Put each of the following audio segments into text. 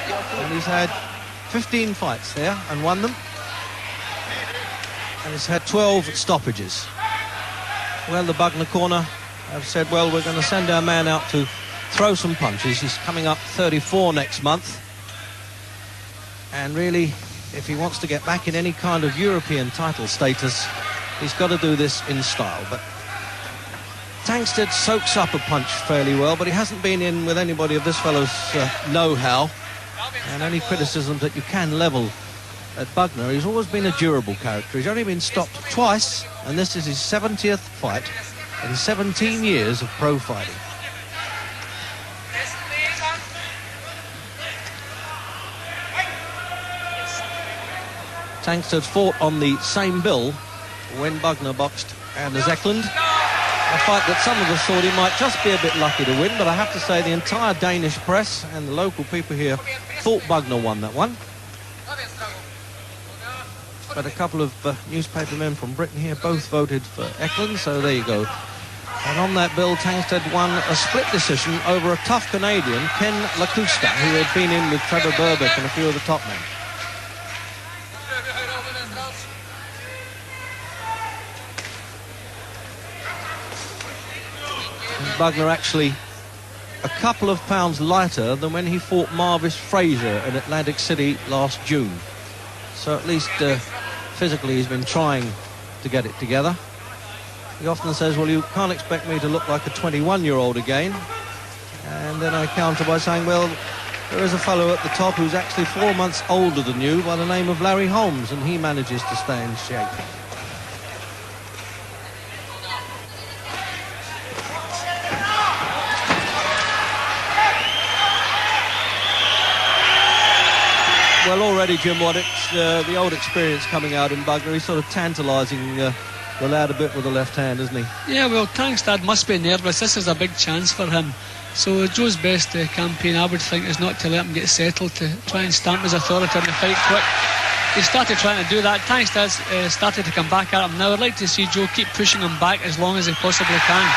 And he's had 15 fights there and won them. And he's had 12 stoppages. Well, the Bugner corner have said, well, we're going to send our man out to throw some punches. He's coming up 34 next month. And really, if he wants to get back in any kind of European title status, he's got to do this in style. But Tangstad soaks up a punch fairly well, but he hasn't been in with anybody of this fellow's know-how. And any criticisms that you can level at Bugner, he's always been a durable character. He's only been stopped twice, and this is his 70th fight in 17 years of pro fighting. Tangstad fought on the same bill when Bugner boxed Anders Eklund. A fight that some of us thought he might just be a bit lucky to win, but I have to say the entire Danish press and the local people here thought Bugner won that one. But a couple of newspaper men from Britain here both voted for Eklund, so there you go. And on that bill, Tangstad won a split decision over a tough Canadian, Ken Lakuska, who had been in with Trevor Burbick and a few of the top men. Bugner actually a couple of pounds lighter than when he fought Marvis Fraser in Atlantic City last June. So at least physically he's been trying to get it together. He often says, well, you can't expect me to look like a 21-year-old again. And then I counter by saying, well, there is a fellow at the top who's actually 4 months older than you by the name of Larry Holmes, and he manages to stay in shape. Well, already, Jim Waddick's the old experience coming out in Bugner. He's sort of tantalising the lad a bit with the left hand, isn't he? Yeah, well, Tangstad must be nervous. This is a big chance for him. So Joe's best campaign, I would think, is not to let him get settled, to try and stamp his authority on the fight quick. He started trying to do that. Tangstad started to come back at him. Now I'd like to see Joe keep pushing him back as long as he possibly can.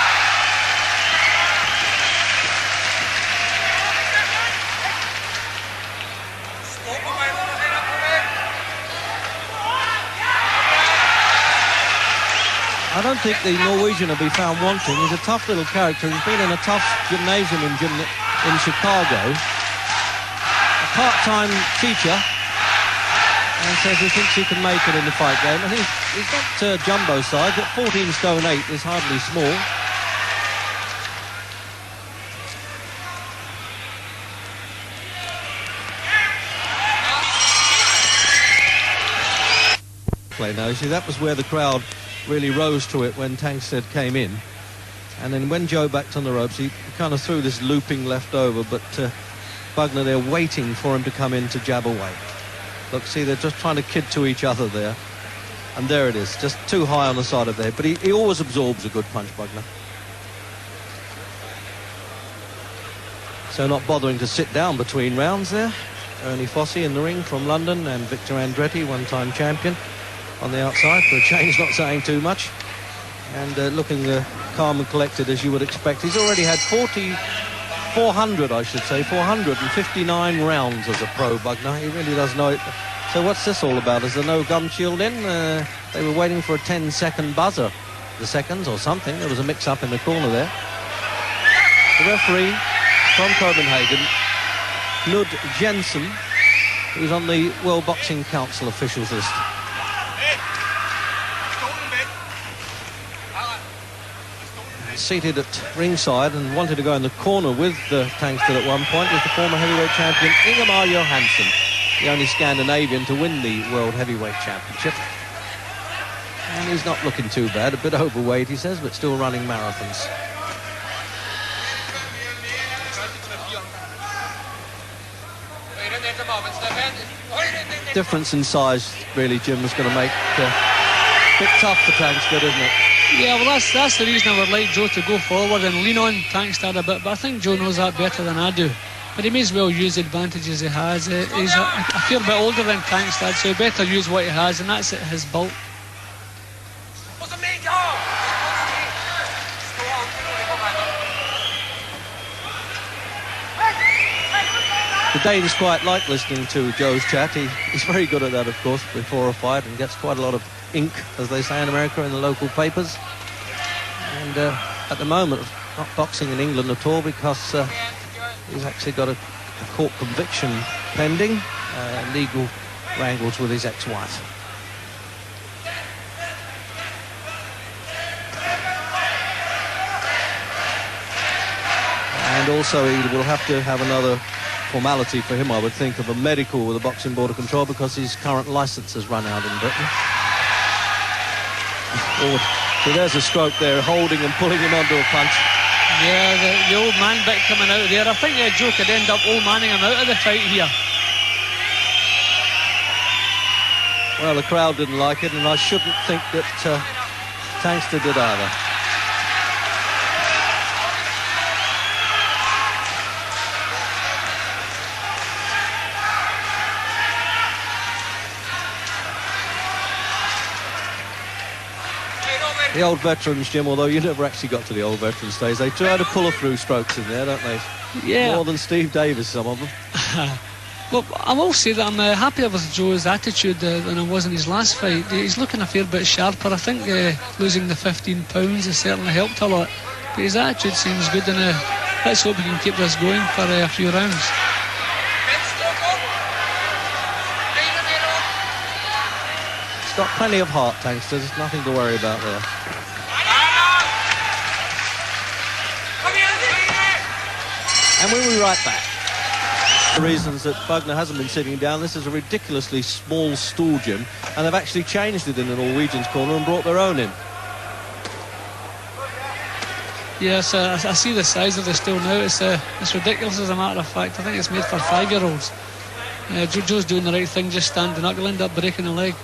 I don't think the Norwegian will be found wanting. He's a tough little character. He's been in a tough gymnasium in Chicago. A part-time teacher. And says he thinks he can make it in the fight game. And he's not jumbo size, but 14 stone 8 is hardly small. Play now. You see, that was where the crowd really rose to it when Tangstad came in. And then when Joe backed on the ropes, he kind of threw this looping left over, but Bugner, they're waiting for him to come in to jab away. Look, see, they're just trying to kid to each other there. And there it is, just too high on the side of the head. But he always absorbs a good punch, Bugner. So not bothering to sit down between rounds there. Ernie Fossey in the ring from London, and Victor Andretti, one-time champion, on the outside. For a change, not saying too much. And looking calm and collected as you would expect. He's already had 400, I should say, 459 rounds as a pro, Bugner. He really does know it. So what's this all about? Is there no gum shield in? They were waiting for a 10-second buzzer. The seconds or something. There was a mix-up in the corner there. The referee from Copenhagen, Knud Jensen, who's on the World Boxing Council officials list. Seated at ringside and wanted to go in the corner with Tangstad at one point was the former heavyweight champion Ingemar Johansson, the only Scandinavian to win the World Heavyweight Championship. And he's not looking too bad, a bit overweight, he says, but still running marathons. Difference in size, really, Jim, is going to make it a bit tough for Tangstad, isn't it? Yeah, well, that's the reason I would like Joe to go forward and lean on Tangstad a bit, but I think Joe knows that better than I do. But he may as well use the advantages he has. He's a fair bit older than Tangstad, so he better use what he has, and that's his bulk. The Danes quite like listening to Joe's chat. He's very good at that, of course, before a fight, and gets quite a lot of ink, as they say in America, in the local papers. And at the moment, not boxing in England at all, because he's actually got a court conviction pending, legal wrangles with his ex-wife. And also he will have to have another formality for him, I would think, of a medical with the Boxing Board of Control, because his current licence has run out in Britain. So there's a stroke there, holding and pulling him onto a punch. Yeah, the old man bit coming out there. I think Joe could end up old manning him out of the fight here. Well, the crowd didn't like it, and I shouldn't think that Tangstad did either. The old veterans, Jim, although you never actually got to the old veterans days, they try to pull a through strokes in there, don't they? Yeah. More than Steve Davis, some of them. Well, I will say that I'm happier with Joe's attitude than I was in his last fight. He's looking a fair bit sharper. I think losing the 15 pounds has certainly helped a lot. But his attitude seems good, and let's hope we can keep this going for a few rounds. He's got plenty of heart, Tangstad. There's nothing to worry about there. And we'll be right back. The reasons that Bugner hasn't been sitting down, this is a ridiculously small stool gym, and they've actually changed it in the Norwegians' corner and brought their own in. Yes, I see the size of the stool now. It's ridiculous, as a matter of fact. I think it's made for 5-year-olds. Joe's doing the right thing, just standing up. He'll end up breaking a leg.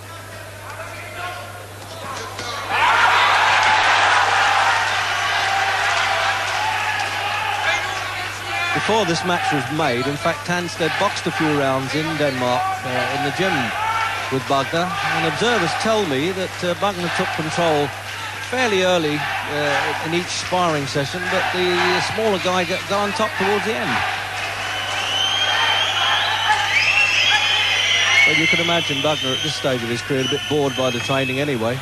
Before this match was made, in fact, Tangstad boxed a few rounds in Denmark in the gym with Bugner, and observers tell me that Bugner took control fairly early in each sparring session, but the smaller guy got on top towards the end. But you can imagine Bugner at this stage of his career a bit bored by the training anyway.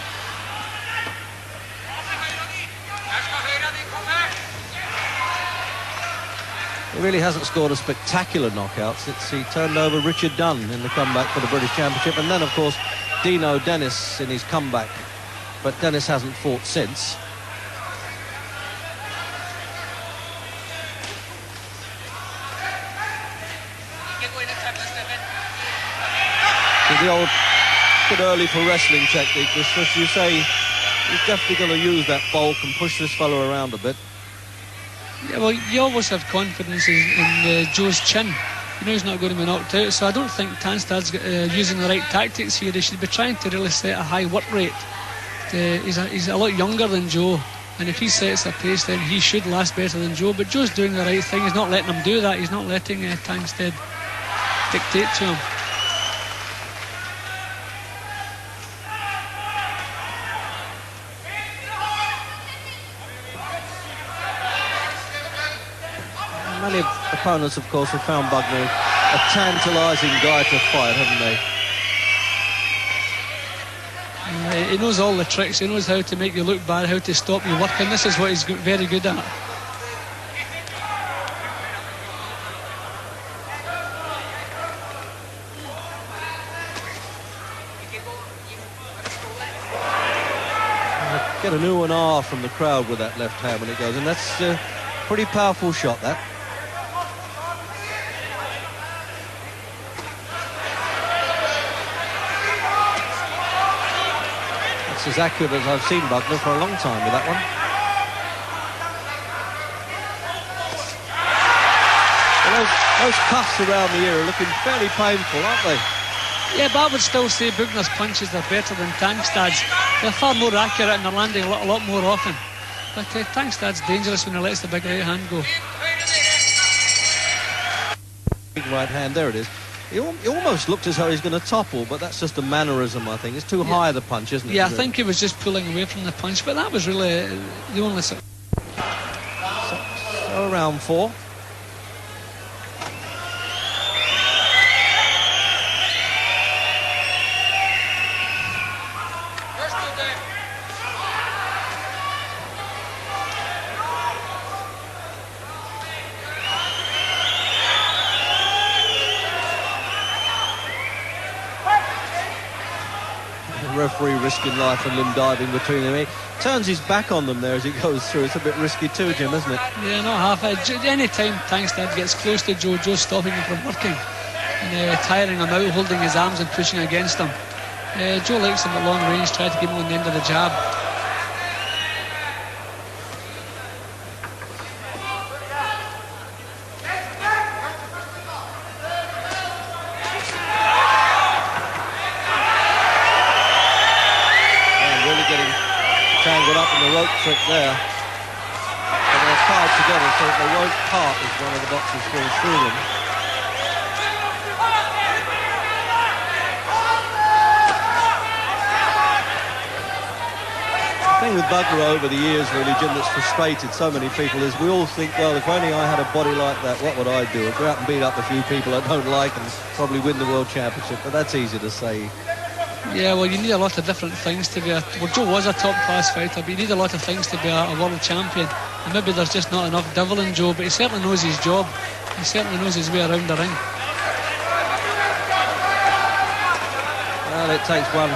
He really hasn't scored a spectacular knockout since he turned over Richard Dunn in the comeback for the British Championship, and then, of course, Dino Dennis in his comeback. But Dennis hasn't fought since. The old bit early for wrestling technique. As you say, he's definitely going to use that bulk and push this fellow around a bit. Yeah, well, you always have confidence in Joe's chin. You know he's not going to be knocked out, so I don't think Tangstad's using the right tactics here. He should be trying to really set a high work rate. He's a lot younger than Joe, and if he sets a pace, then he should last better than Joe. But Joe's doing the right thing. He's not letting him do that. He's not letting Tangstad dictate to him. Many opponents, of course, have found Bugner a tantalising guy to fight, haven't they? He knows all the tricks. He knows how to make you look bad, how to stop you working. This is what he's very good at. Get an ooh and ah from the crowd with that left hand when it goes in. That's a pretty powerful shot, that. As accurate as I've seen Bugner for a long time with that one. Well, those cuffs around the ear are looking fairly painful, aren't they? Yeah, but I would still say Bugner's punches are better than Tangstad's. They're far more accurate and they're landing a lot more often. But Tangstad's dangerous when he lets the big right hand go. Big right hand, there it is. He almost looked as though he's going to topple, but that's just a mannerism, I think. It's too high, the punch, isn't it? Yeah, I think he was just pulling away from the punch, but that was really the only... So round 4. referee risking life and limb diving between them. He turns his back on them there as he goes through. It's a bit risky too, Jim, isn't it? Yeah, not half. Any time Tangstad gets close to Joe's stopping him from working and tiring him out, holding his arms and pushing against him. Joe likes him at long range, try to get him on the end of the jab. Tangled up in the rope trick there. But they're tied together so that they won't part as one of the boxes falls through them. The thing with Bugner over the years, really, Jim, that's frustrated so many people is we all think, well, if only I had a body like that, what would I do? I'd go out and beat up a few people I don't like and probably win the World Championship, but that's easy to say. Yeah, well, you need a lot of different things to be well, Joe was a top-class fighter, but you need a lot of things to be a world champion. And maybe there's just not enough devil in Joe, but he certainly knows his job. He certainly knows his way around the ring. Well, it takes one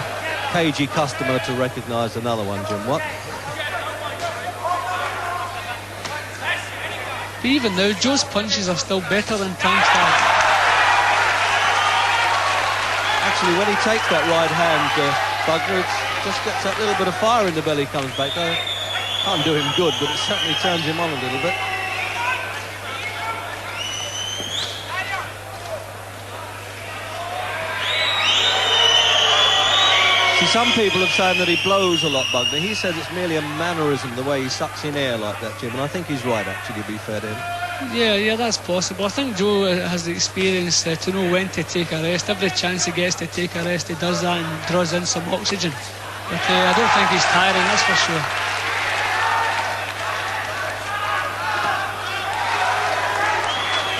cagey customer to recognise another one, Jim. What? But even now, Joe's punches are still better than Tangstad. Actually, when he takes that right hand, Bugner, it just gets that little bit of fire in the belly, comes back. Can't do him good, but it certainly turns him on a little bit. See, some people have said that he blows a lot, Bugner. He says it's merely a mannerism, the way he sucks in air like that, Jim, and I think he's right, actually, to be fair to him. Yeah, that's possible. I think Joe has the experience to know when to take a rest. Every chance he gets to take a rest, he does that and draws in some oxygen. But I don't think he's tiring, that's for sure.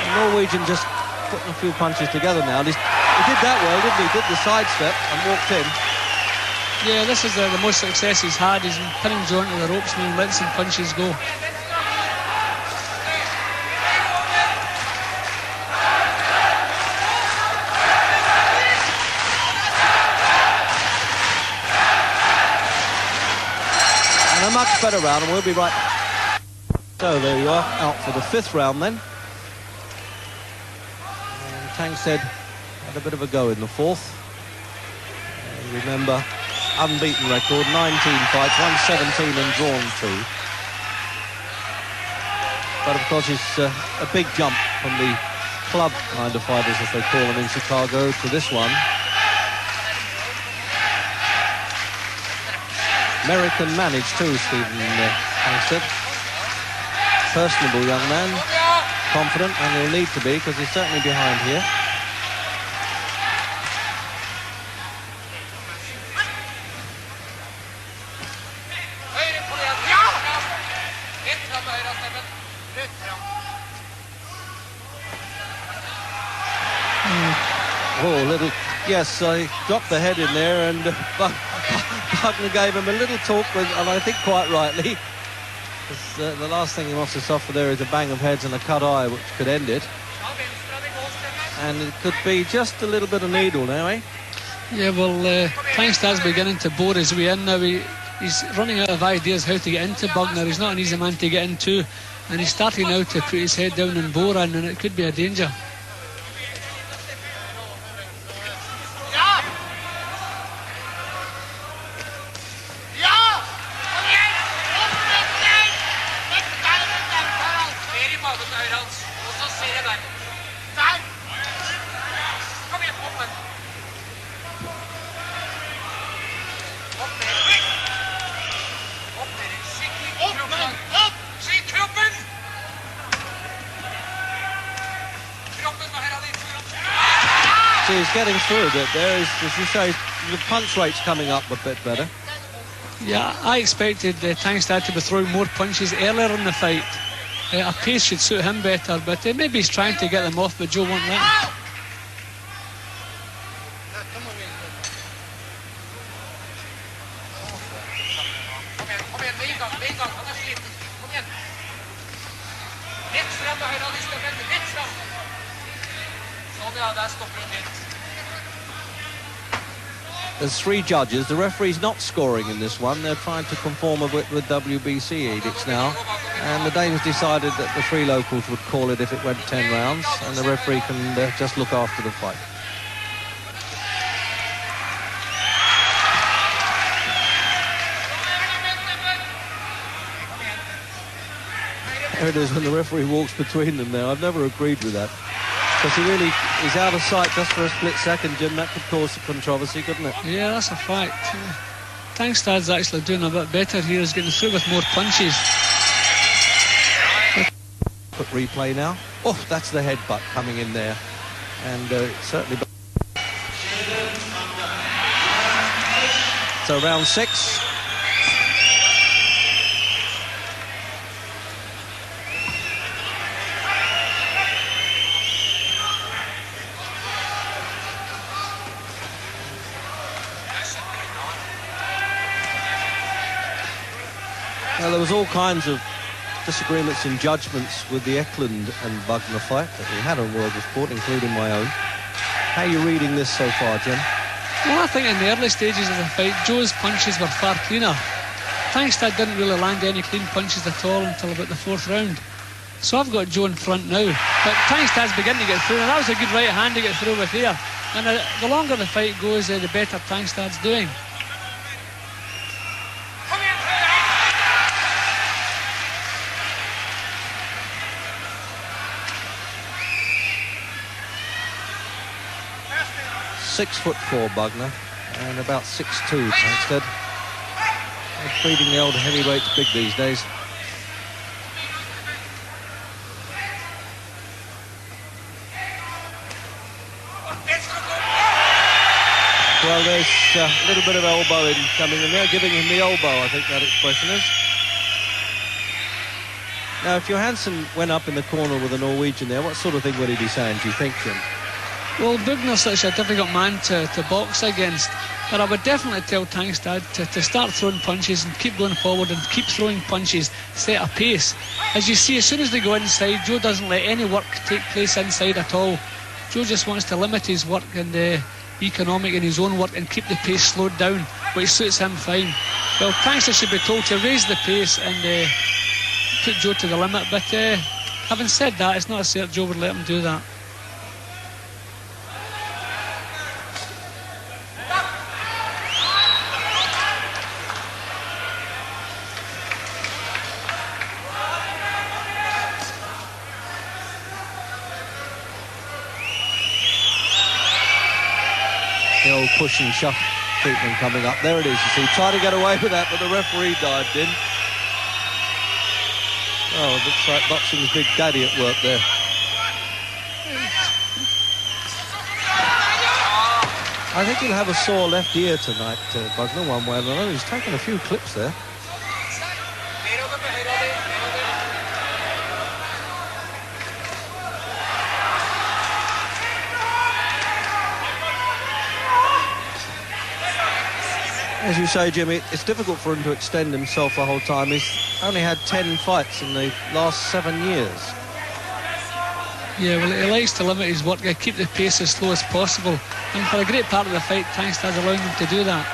The Norwegian just putting a few punches together now. He did that well, didn't he? Did the sidestep and walked in. Yeah, this is the most success he's had. He's pinning Joe into the ropes and letting some punches go. A much better round, and we'll be right. So there you are, out for the fifth round then. And Tangstad had a bit of a go in the fourth. And remember, unbeaten record, 19 fights, won 17 and drawn 2. But of course it's a big jump from the club kind of fighters, as they call them in Chicago, to this one. American managed too, Stephen Tangstad. Personable young man, confident, and he'll need to be because he's certainly behind here. Oh, little, yes, I dropped the head in there, and Bugner gave him a little talk, and I think quite rightly. The last thing he wants to suffer there is a bang of heads and a cut eye, which could end it. And it could be just a little bit of needle now, eh? Yeah, well, Tangstad's beginning to bore his way in now. He's running out of ideas how to get into Bugner. He's not an easy man to get into, and he's starting now to put his head down and bore in, and it could be a danger. So he's getting through a bit there. As you say, the punch rate's coming up a bit better. Yeah, I expected Tangstad to be throwing more punches earlier in the fight. A pace should suit him better, but maybe he's trying to get them off, but Joe won't let him. There's 3 judges. The referee's not scoring in this one. They're trying to conform a bit with WBC edicts now. And the Danes decided that the 3 locals would call it if it went 10 rounds, and the referee can just look after the fight. There it is when the referee walks between them there. I've never agreed with that. Because he really is out of sight just for a split second, Jim. That could cause a controversy, couldn't it? Yeah, that's a fact. Tangstad's actually doing a bit better here. He's getting through with more punches. Put replay now. Oh, that's the headbutt coming in there. And certainly... So round 6. Now, there was all kinds of disagreements in judgments with the Eklund and Bugner fight that we had on World of Sport, including my own. How are you reading this so far, Jim? Well, I think in the early stages of the fight, Joe's punches were far cleaner. Tangstad didn't really land any clean punches at all until about the 4th round. So I've got Joe in front now. But Tangstad's beginning to get through, and that was a good right hand to get through with here. And the longer the fight goes, the better Tangstad's doing. .6'4" Bugner and about 6'2" Tangstad. Treating the old heavyweights big these days. Well, there's a little bit of elbowing coming in there, giving him the elbow, I think that expression is. Now, if Johansson went up in the corner with a Norwegian there, what sort of thing would he be saying, do you think, Jim? Well, Bugner's such a difficult man to box against, but I would definitely tell Tangstad to start throwing punches and keep going forward and keep throwing punches, set a pace. As you see, as soon as they go inside, Joe doesn't let any work take place inside at all. Joe just wants to limit his work and economic in his own work and keep the pace slowed down, which suits him fine. Well, Tangstad should be told to raise the pace and put Joe to the limit, but having said that, it's not a cert Joe would let him do that. The old push and shove treatment coming up. There it is, you see. Tried to get away with that, but the referee dived in. Oh, it looks like boxing's big daddy at work there. I think he'll have a sore left ear tonight, Bugner, one way or another. He's taken a few clips there. As you say, Jimmy, it's difficult for him to extend himself the whole time. He's only had 10 fights in the last 7 years. Yeah, well, he likes to limit his work, keep the pace as slow as possible. And for a great part of the fight, Tangstad's allowing him to do that.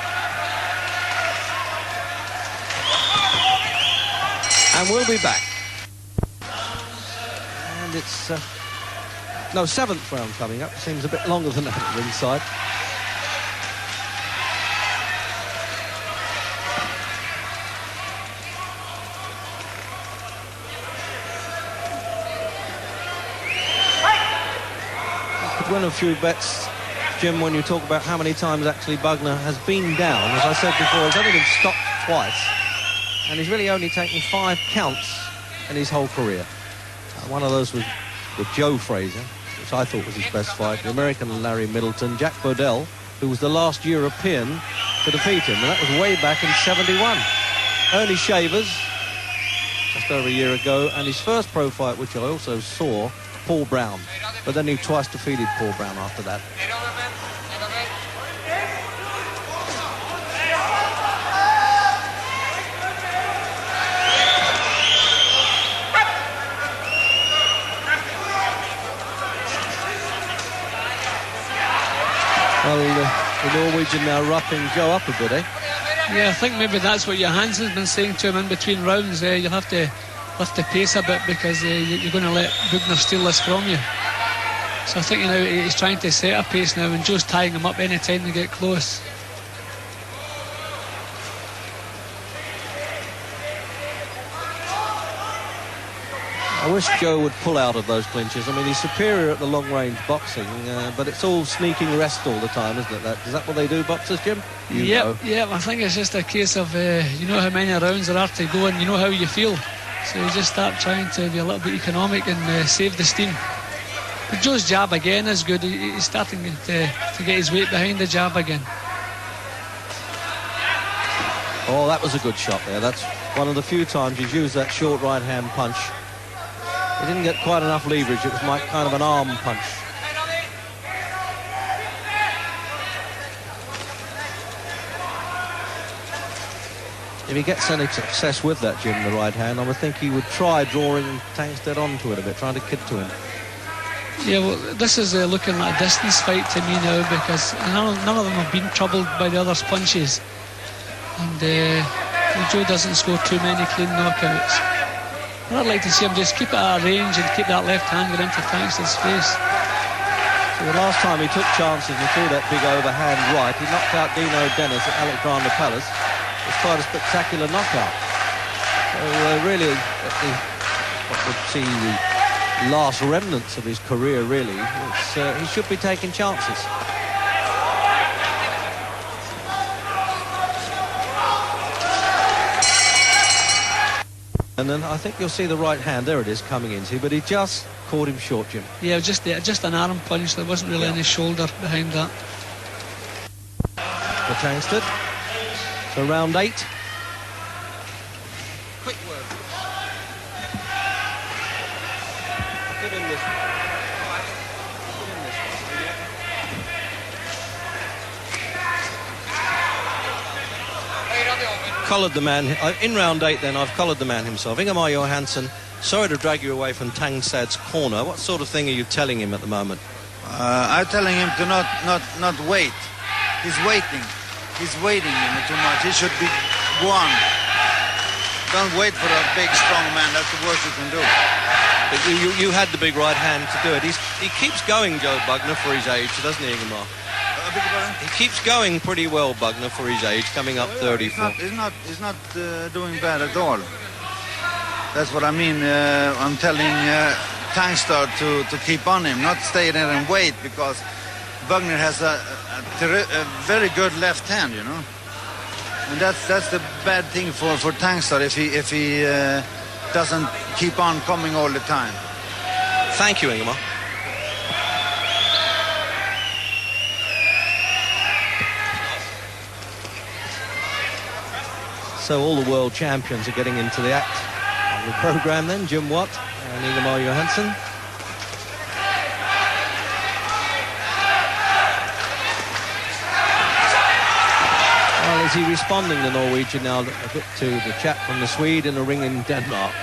And we'll be back. And it's... no, 7th round coming up. Seems a bit longer than that at ringside. Win a few bets, Jim, when you talk about how many times actually Bugner has been down. As I said before, he's only been stopped twice, and he's really only taken 5 counts in his whole career. One of those was with Joe Frazier, which I thought was his best fight, the American Larry Middleton, Jack Bodell, who was the last European to defeat him, and that was way back in '71. Ernie Shavers, just over a year ago, and his first pro fight, which I also saw, Paul Brown. But then he twice defeated Paul Brown after that. Well, The Norwegian now roughing Joe up a bit, eh? Yeah, I think maybe that's what Johansson's been saying to him in between rounds. You'll have to lift the pace a bit because you're going to let Bugner steal this from you. So I think he's trying to set a pace now, and Joe's tying him up any time they get close. I wish Joe would pull out of those clinches. I mean, he's superior at the long-range boxing, but it's all sneaking rest all the time, isn't it? Is that what they do, boxers, Jim? Yep. I think it's just a case of you know how many rounds there are to go, and you know how you feel. So you just start trying to be a little bit economic and save the steam. But Joe's jab again is good. He's starting to get his weight behind the jab again. Oh, that was a good shot there. That's one of the few times he's used that short right-hand punch. He didn't get quite enough leverage. It was like kind of an arm punch. If he gets any success with that, Jim, the right hand, I would think he would try drawing Tangstad onto it a bit, trying to kid to him. Yeah, well, this is looking like a distance fight to me now, because none of them have been troubled by the other's punches. And Joe doesn't score too many clean knockouts. I'd like to see him just keep it at a range and keep that left hand going into Tangstad's face. So the last time he took chances and threw that big overhand right, he knocked out Dino Dennis at Alexander Palace. It was quite a spectacular knockout. So really, what would see the last remnants of his career, really, he should be taking chances. And then I think you'll see the right hand, there it is, coming into, but he just caught him short, Jim. Yeah, just an arm punch. There wasn't really any shoulder behind that. For Tangstad. So round 8. Quick word. Give him this one. Collared the man in round 8. Then I've collared the man himself. Ingemar Johansson, sorry to drag you away from Tangstad's corner. What sort of thing are you telling him at the moment? I'm telling him to not wait. He's waiting. He's waiting too much. He should be one. Don't wait for a big strong man. That's the worst you can do. But you had the big right hand to do it. He keeps going, Joe Bugner, for his age, doesn't he, Ingemar? He keeps going pretty well, Bugner, for his age, coming up 34. He's not doing bad at all. That's what I mean. I'm telling Tangstad to keep on him, not stay there and wait, because Bugner has a very good left hand, you know. And that's the bad thing for Tangstad if he doesn't keep on coming all the time. Thank you, Ingemar. So all the world champions are getting into the act on the program then. Jim Watt and Ingemar Johansson. Well, is he responding, the Norwegian, now a bit to the chap from the Swede in the ring in Denmark?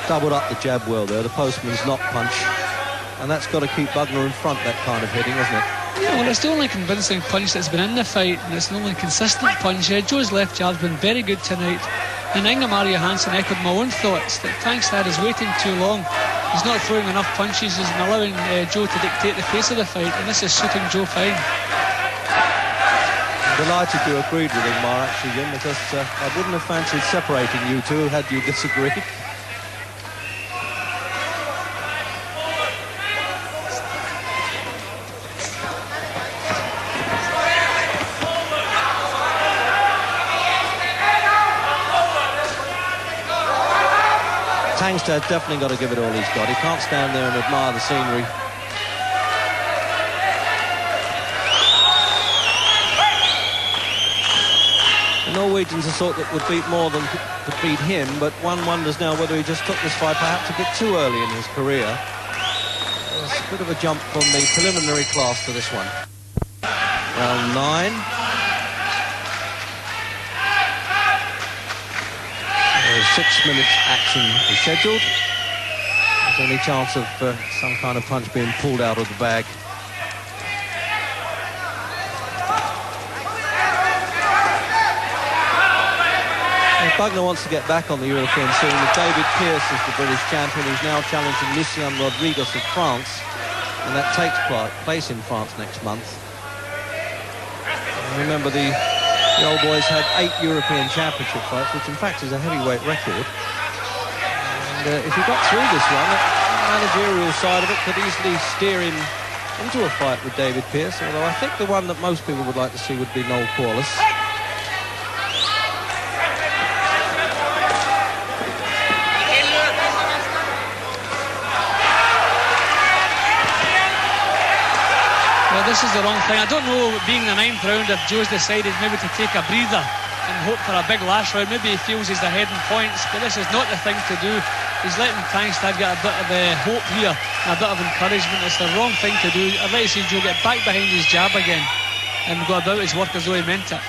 Doubled up the jab well there, the postman's knock punch. And that's got to keep Bugner in front, that kind of hitting, isn't it? Yeah, well, it's the only convincing punch that's been in the fight, and it's the only consistent punch. Joe's left jab's been very good tonight. And Ingemar Johansson echoed my own thoughts that Tangstad is waiting too long. He's not throwing enough punches, he's allowing Joe to dictate the pace of the fight, and this is suiting Joe fine. I'm delighted you agreed with Ingemar, actually, Jim, because I wouldn't have fancied separating you two had you disagreed. Tangstad definitely got to give it all he's got. He can't stand there and admire the scenery. The Norwegians are sort that would beat more than to beat him, but one wonders now whether he just took this fight perhaps a bit too early in his career. There's a bit of a jump from the preliminary class to this one. Round 9. There's 6 minutes action is scheduled. There's any chance of some kind of punch being pulled out of the bag. Bugner wants to get back on the European scene with David Pearce as the British champion, who's now challenging Lucien Rodriguez of France, and that takes place in France next month. And remember, the old boys had 8 European Championship fights, which in fact is a heavyweight record. And if he got through this one, the managerial side of it could easily steer him into a fight with David Pearce, although I think the one that most people would like to see would be Noel Corliss. This is the wrong thing. I don't know, being the 9th round, if Joe's decided maybe to take a breather and hope for a big last round. Maybe he feels he's ahead in points, but this is not the thing to do. He's letting Tangstad get a bit of hope here and a bit of encouragement. It's the wrong thing to do. I'd like to see Joe get back behind his jab again and go about his work as though he meant it.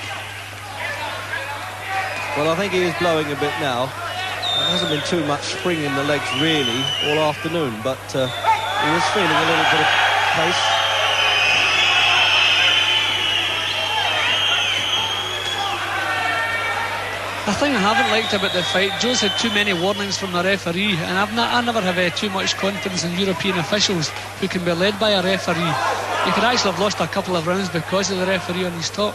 Well, I think he is blowing a bit now. There hasn't been too much spring in the legs really all afternoon, but he is feeling a little bit of pace. The thing I haven't liked about the fight, Joe's had too many warnings from the referee, and I never have too much confidence in European officials who can be led by a referee. He could actually have lost a couple of rounds because of the referee on his top.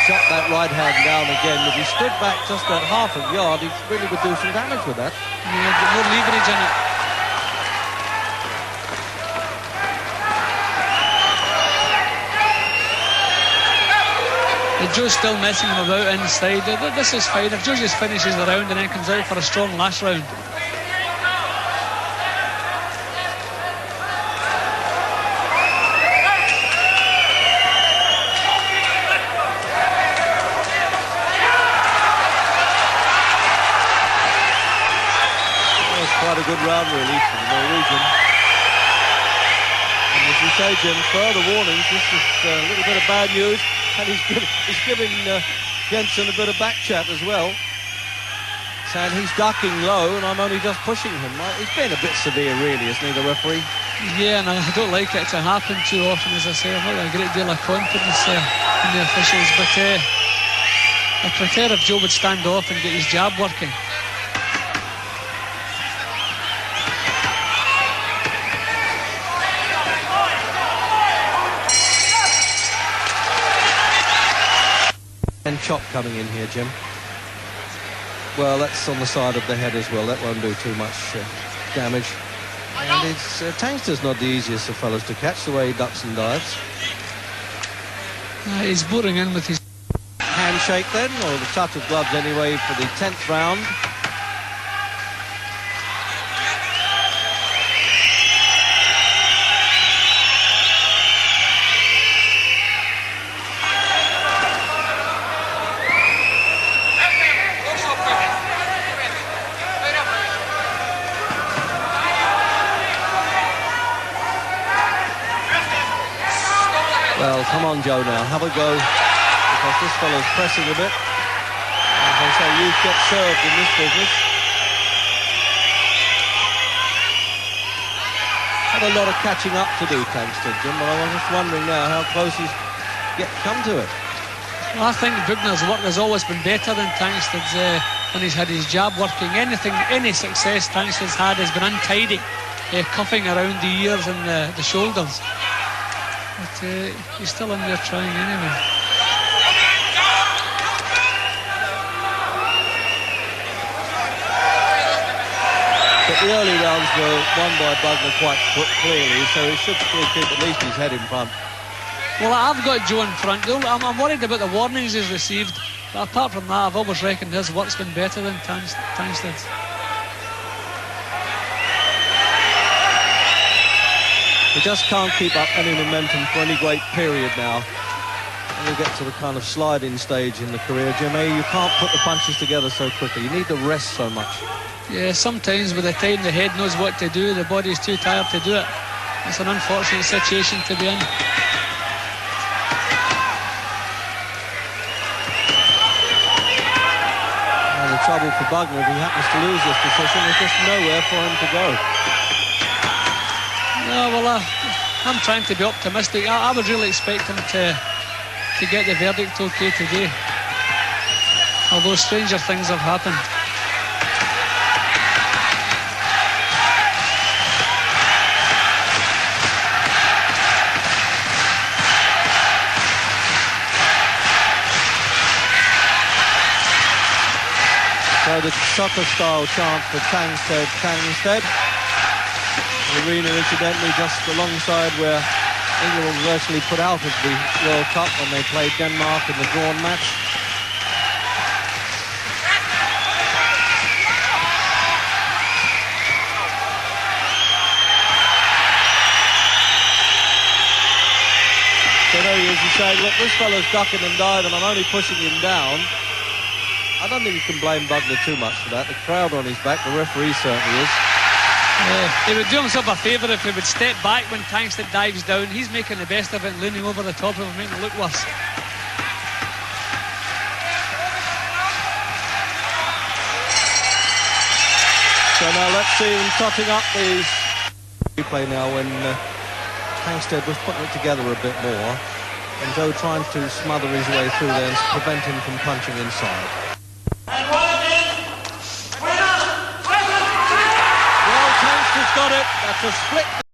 Shot that right hand down again. If he stood back just that half a yard, he really would do some damage with that. Yeah, but no leverage in it. Joe's still messing him about inside. This is fine. If Joe just finishes the round and then comes out for a strong last round. That was quite a good round really for the Norwegian. And as you say, Jim, further warnings. This is a little bit of bad news. And he's giving Jensen a bit of back chat as well, saying he's ducking low and I'm only just pushing him. He's been a bit severe really, isn't he, the referee? Yeah, and I don't like it to happen too often, as I say. I've got a great deal of confidence in the officials, but I prefer if Joe would stand off and get his jab working. And chop coming in here, Jim. Well, that's on the side of the head as well. That won't do too much damage. And it's Tangstad's not the easiest of fellas to catch, the way he ducks and dives. He's boring in with his handshake then, or the touch of gloves anyway, for the 10th round. Well, come on, Joe, now. Have a go. Because this fellow's pressing a bit. As they say, you get served in this business. Had a lot of catching up to do, Tangstad, Jim, but I was just wondering now how close he's come to it. Well, I think Bugner's work has always been better than Tangstad's when he's had his jab working. Any success Tangstad's had has been untidy, cuffing around the ears and the shoulders. But he's still in there trying anyway. But the early rounds were won by Bugner quite clearly, so he should still keep at least his head in front. Well, I've got Joe in front. I'm worried about the warnings he's received, but apart from that, I've always reckoned his work's been better than Tangstad's. He just can't keep up any momentum for any great period now. When you get to the kind of sliding stage in the career, Jimmy, you can't put the punches together so quickly. You need to rest so much. Yeah, sometimes by the time the head knows what to do, the body's too tired to do it. It's an unfortunate situation to be in. And the trouble for Bugner, if he happens to lose this position, there's just nowhere for him to go. No, well, I'm trying to be optimistic. I would really expect him to get the verdict okay today. Although stranger things have happened. So the soccer-style chant for Tangstad, Tangstad. The arena, incidentally, just alongside where England were virtually put out of the World Cup when they played Denmark in the drawn match. So there he is, he's saying, look, this fellow's ducking and diving, I'm only pushing him down. I don't think you can blame Bugner too much for that. The crowd on his back, the referee certainly is. He would do himself a favour if he would step back when Tangstad dives down. He's making the best of it and leaning over the top of him, making it look worse. So now let's see him totting up these replay now when Tangstad was putting it together a bit more. And Joe trying to smother his way through there and prevent him from punching inside. Well, Tangstad's got it. That's a split.